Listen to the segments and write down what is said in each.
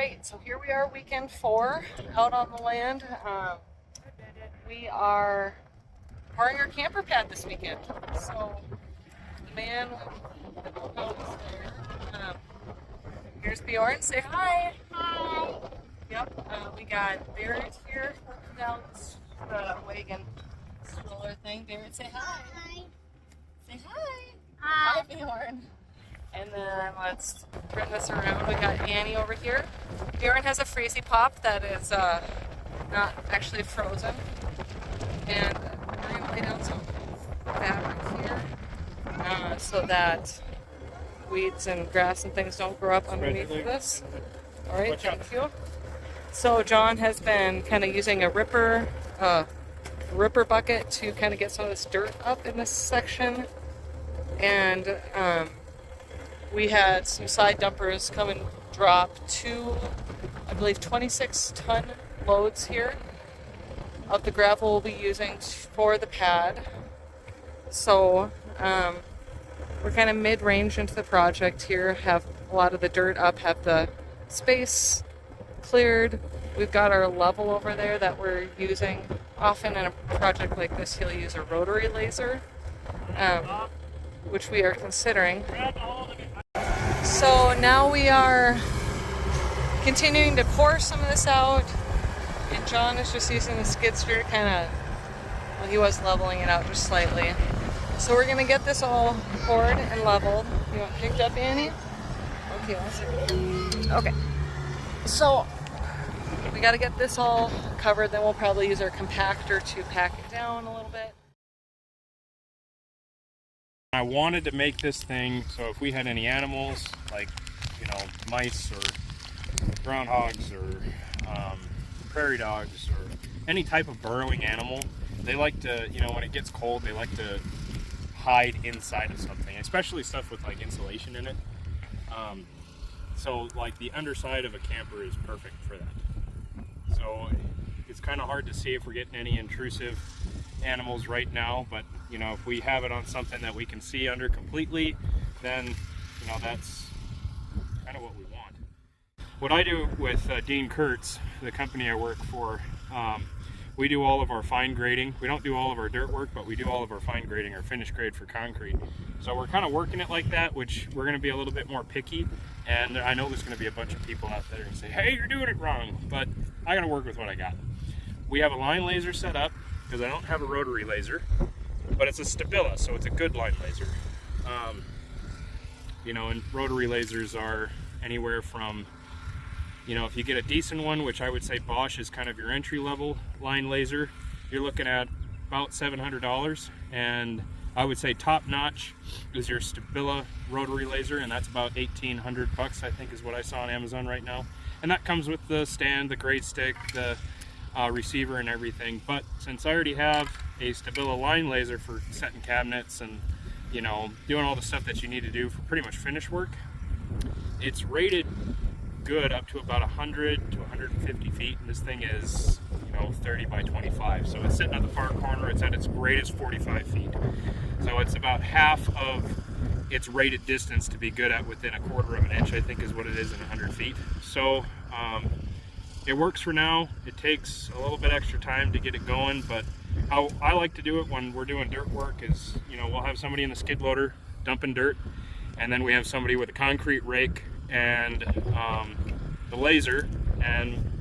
right, so here we are, weekend 4, out on the land. We are parting our camper pad this weekend. So the man with the boat is there. Here's Bjorn. Say hi. Hi. Yep. We got Barrett here holding down the wagon stroller thing. Barrett, say hi. Hi. Say hi. Hi. Hi, Bjorn. And then let's turn this around. We got Annie over here. Bjorn has a freezy pop that is not actually frozen. And we're going to lay down some fabric here so that weeds and grass and things don't grow up underneath this. All right, thank you. So John has been kind of using a ripper bucket to kind of get some of this dirt up in this section. And we had some side dumpers come and drop 2, I believe 26-ton loads here of the gravel we'll be using for the pad. So we're kind of mid-range into the project here, have a lot of the dirt up, have the space cleared. We've got our level over there that we're using. Often in a project like this, you'll use a rotary laser, which we are considering. So now we are continuing to pour some of this out, and John is just using the skid steer kind of, well, he was leveling it out just slightly. So we're going to get this all poured and leveled. You want picked up, Annie? Okay, one second. Okay. So we got to get this all covered, then we'll probably use our compactor to pack it down a little bit. I wanted to make this thing so if we had any animals, like, you know, mice or groundhogs or prairie dogs or any type of burrowing animal, they like to, you know, when it gets cold, they like to hide inside of something, especially stuff with like insulation in it. So like the underside of a camper is perfect for that. So it's kind of hard to see if we're getting any intrusive animals right now, but you know, if we have it on something that we can see under completely, then you know, that's kind of what we want. What I do with Dean Kurtz, the company I work for, we do all of our fine grading. We don't do all of our dirt work, but we do all of our fine grading, our finish grade for concrete. So we're kind of working it like that, which we're going to be a little bit more picky. And I know there's going to be a bunch of people out there and say, hey, you're doing it wrong, but I got to work with what I got. We have a line laser set up because I don't have a rotary laser, but it's a Stabila, so it's a good line laser. You know, and rotary lasers are anywhere from, you know, if you get a decent one, which I would say Bosch is kind of your entry-level line laser, you're looking at about $700, and I would say top-notch is your Stabila rotary laser, and that's about $1,800 I think is what I saw on Amazon right now. And that comes with the stand, the grade stick, the receiver, and everything. But since I already have a Stabila line laser for setting cabinets and, you know, doing all the stuff that you need to do for pretty much finish work, it's rated good up to about 100 to 150 feet, and this thing is, you know, 30 by 25, so it's sitting at the far corner. It's at its greatest 45 feet, so it's about half of its rated distance to be good at within a quarter of an inch, I think is what it is in 100 feet. So it works for now. It takes a little bit extra time to get it going, but how I like to do it when we're doing dirt work is, you know, we'll have somebody in the skid loader dumping dirt, and then we have somebody with a concrete rake and the laser, and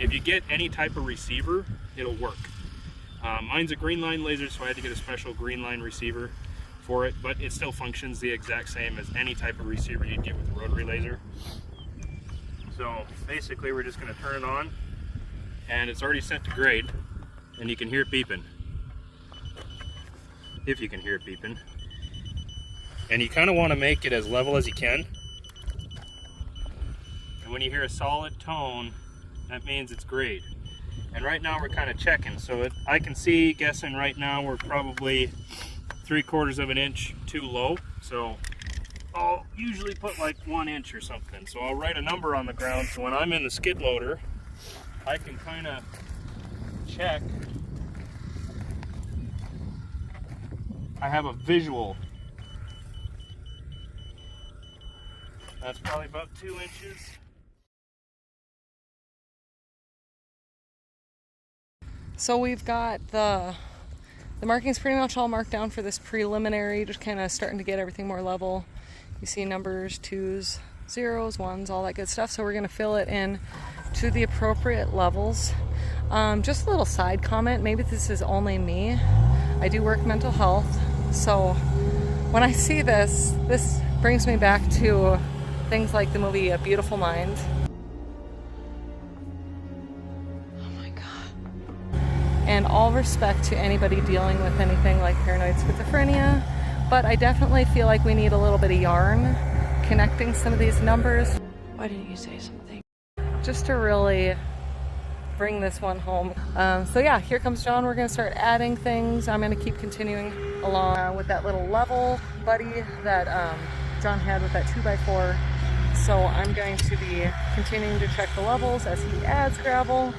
if you get any type of receiver, it'll work. Mine's a green line laser, so I had to get a special green line receiver for it, but it still functions the exact same as any type of receiver you'd get with a rotary laser. So basically we're just going to turn it on, and it's already set to grade, and you can hear it beeping, if you can hear it beeping. And you kind of want to make it as level as you can. And when you hear a solid tone, that means it's grade. And right now we're kind of checking. So I can see, guessing right now, we're probably 3/4 of an inch too low. So I'll usually put like 1 inch or something. So I'll write a number on the ground, so when I'm in the skid loader, I can kind of check. I have a visual. That's probably about 2 inches. So we've got the markings pretty much all marked down for this preliminary, just kind of starting to get everything more level. You see numbers, 2s, 0s, 1s, all that good stuff. So we're going to fill it in to the appropriate levels. Just a little side comment, maybe this is only me. I do work mental health, so when I see this brings me back to things like the movie A Beautiful Mind. And all respect to anybody dealing with anything like paranoid schizophrenia, but I definitely feel like we need a little bit of yarn connecting some of these numbers. Why didn't you say something? Just to really bring this one home. So yeah, here comes John. We're going to start adding things. I'm going to keep continuing along with that little level buddy that John had with that 2x4. So I'm going to be continuing to check the levels as he adds gravel.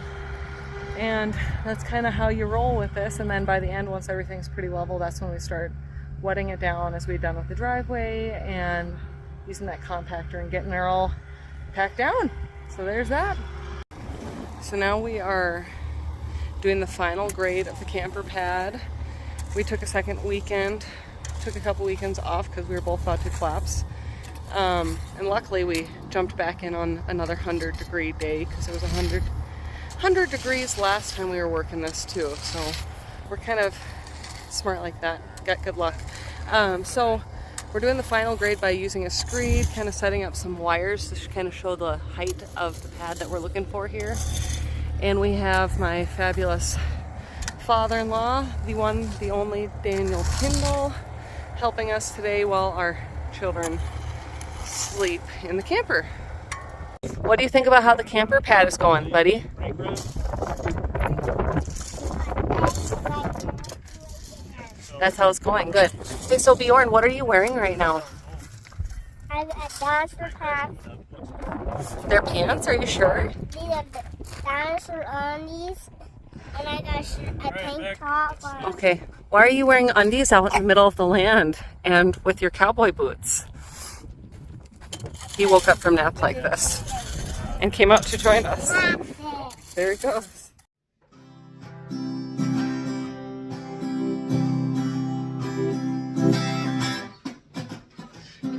And that's kind of how you roll with this. And then by the end, once everything's pretty level, that's when we start wetting it down as we've done with the driveway and using that compactor and getting it all packed down. So there's that. So now we are doing the final grade of the camper pad. We took a second weekend, took a couple weekends off because we were both about to collapse. And luckily we jumped back in on another 100-degree day because it was 100 degrees last time we were working this too, so we're kind of smart like that. Got good luck. So we're doing the final grade by using a screed, kind of setting up some wires to kind of show the height of the pad that we're looking for here. And we have my fabulous father-in-law, the one, the only Daniel Kindle, helping us today while our children sleep in the camper. What do you think about how the camper pad is going, buddy? That's how it's going. Good. Okay, so Bjorn, what are you wearing right now? I have a dinosaur pants. They're pants? Are you sure? These are the dinosaur undies. And I got a tank top on. Okay. Why are you wearing undies out in the middle of the land and with your cowboy boots? He woke up from nap like this and came out to join us. There he goes.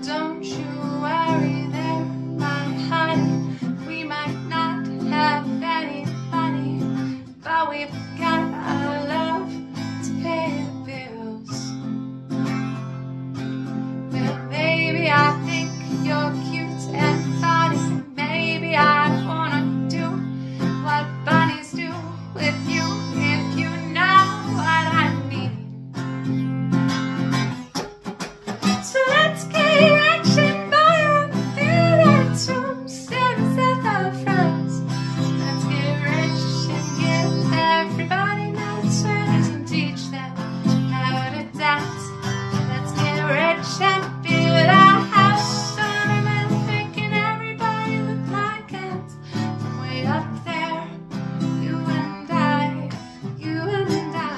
Don't you worry there, my honey. We might not have any money, but we've got our love to pay the bills. Well, baby, I think you're cute and funny. Maybe I wanna do what bunnies do with you, if you know what I mean. So let's get rich and buy a billion rooms instead of friends. Let's get rich and give everybody nice sweaters and teach them how to dance. Let's get rich and build a house on a mountain, making everybody look like ants. From way up there, you and I, you and I.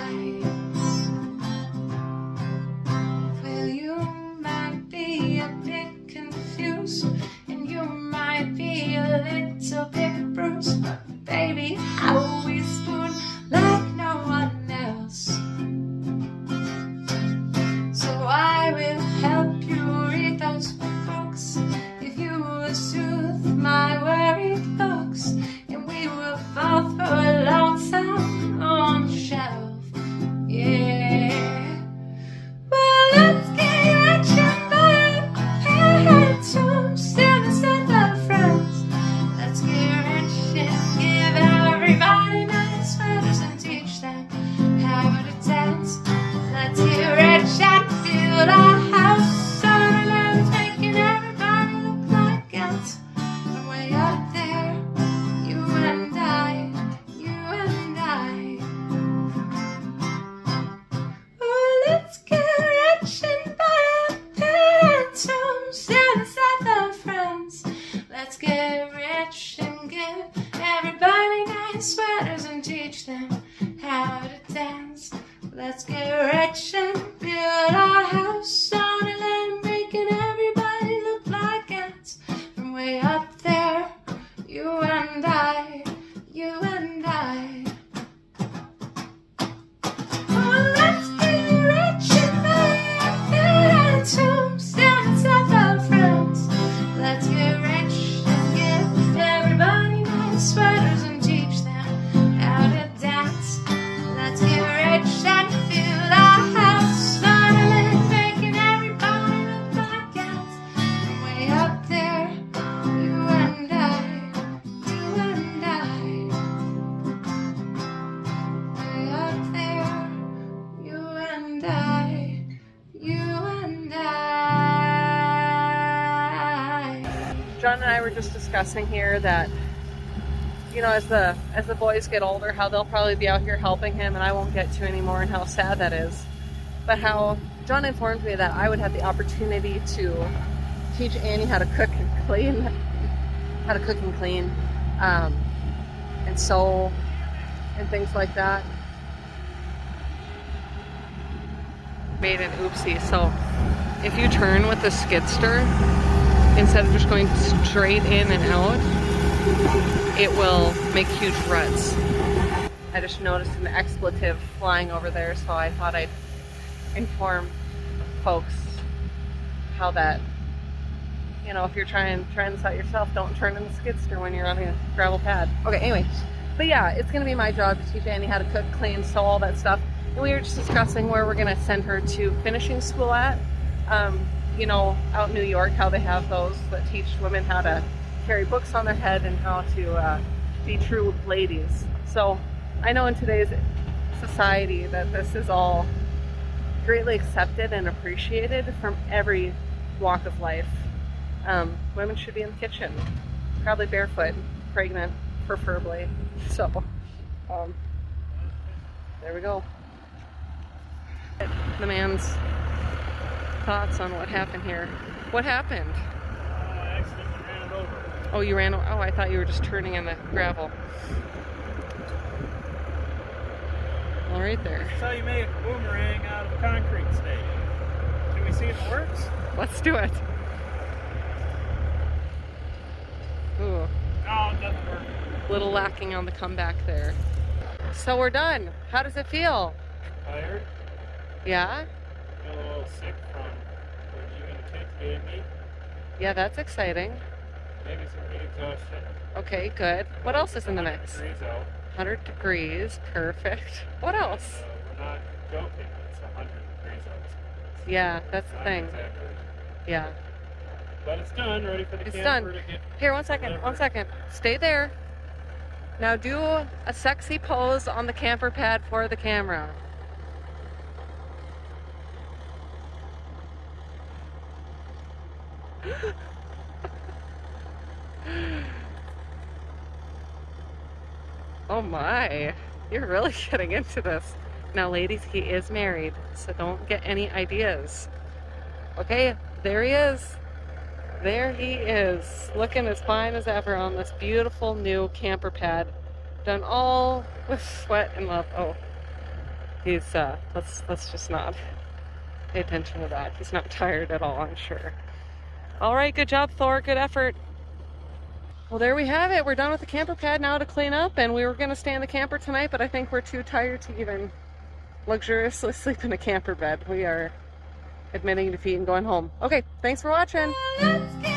Well, you might be a bit confused, and you might be a little bit bruised, but baby, how we spoon like no one else. So I will help you read those books if you will soothe my worried looks, and we will both go lonesome on the shelf. Yeah. Well, let's get rich and buy a pair of tubes instead of friends. Let's get rich and give everybody nice sweaters and teach them how to dance. Let's get rich and build a house on a land, making everybody look like ants. And way up there, you and I, you and I. Oh, let's get rich and buy a pair of tubes instead of friends. Let's get rich and give everybody nice sweaters and teach them how to dance. Let's get rich and build our house on a land, making everybody look like ants. From way up there, you and I, you and I. were just discussing here that, you know, as the boys get older, how they'll probably be out here helping him, and I won't get to anymore, and how sad that is. But how John informed me that I would have the opportunity to teach Annie how to cook and clean, and sew and things like that. Made an oopsie. So if you turn with the skidster instead of just going straight in and out, it will make huge ruts. I just noticed an expletive flying over there, so I thought I'd inform folks how that, you know, if you're trying this out yourself, don't turn in the skidster when you're on a gravel pad. Okay, anyway, but yeah, it's gonna be my job to teach Annie how to cook, clean, sew, all that stuff. And we were just discussing where we're gonna send her to finishing school at. You know, out in New York, how they have those that teach women how to carry books on their head and how to be true ladies. So I know in today's society that this is all greatly accepted and appreciated from every walk of life. Women should be in the kitchen, probably barefoot, pregnant, preferably. So, there we go. The man's thoughts on what happened here. What happened? I accidentally ran it over. Oh, you ran. Oh, I thought you were just turning in the gravel. All right there. That's how you make a boomerang out of a concrete stake. Can we see if it works? Let's do it. Ooh. No, it doesn't work. Little lacking on the comeback there. So we're done. How does it feel? Tired? Yeah? Feel a little sick from what you and the kids gave me. Yeah, that's exciting. Maybe some heat exhaustion. Okay, good. What else is in the mix? 100 degrees out. 100 degrees. Perfect. What else? We're not joking. It's 100 degrees out. Yeah, that's the thing. Exactly. Yeah. But it's done. Ready for the It's camper done. to get Here, one second. delivered. 1 second. Stay there. Now do a sexy pose on the camper pad for the camera. Oh my, you're really getting into this. Now ladies, he is married, so don't get any ideas. Okay, there he is. There he is, looking as fine as ever on this beautiful new camper pad. Done all with sweat and love. Oh, he's, let's just not pay attention to that. He's not tired at all, I'm sure. All right, good job, Thor, good effort. Well, there we have it. We're done with the camper pad now to clean up, and we were going to stay in the camper tonight, but I think we're too tired to even luxuriously sleep in a camper bed. We are admitting defeat and going home. Okay, thanks for watching. Let's get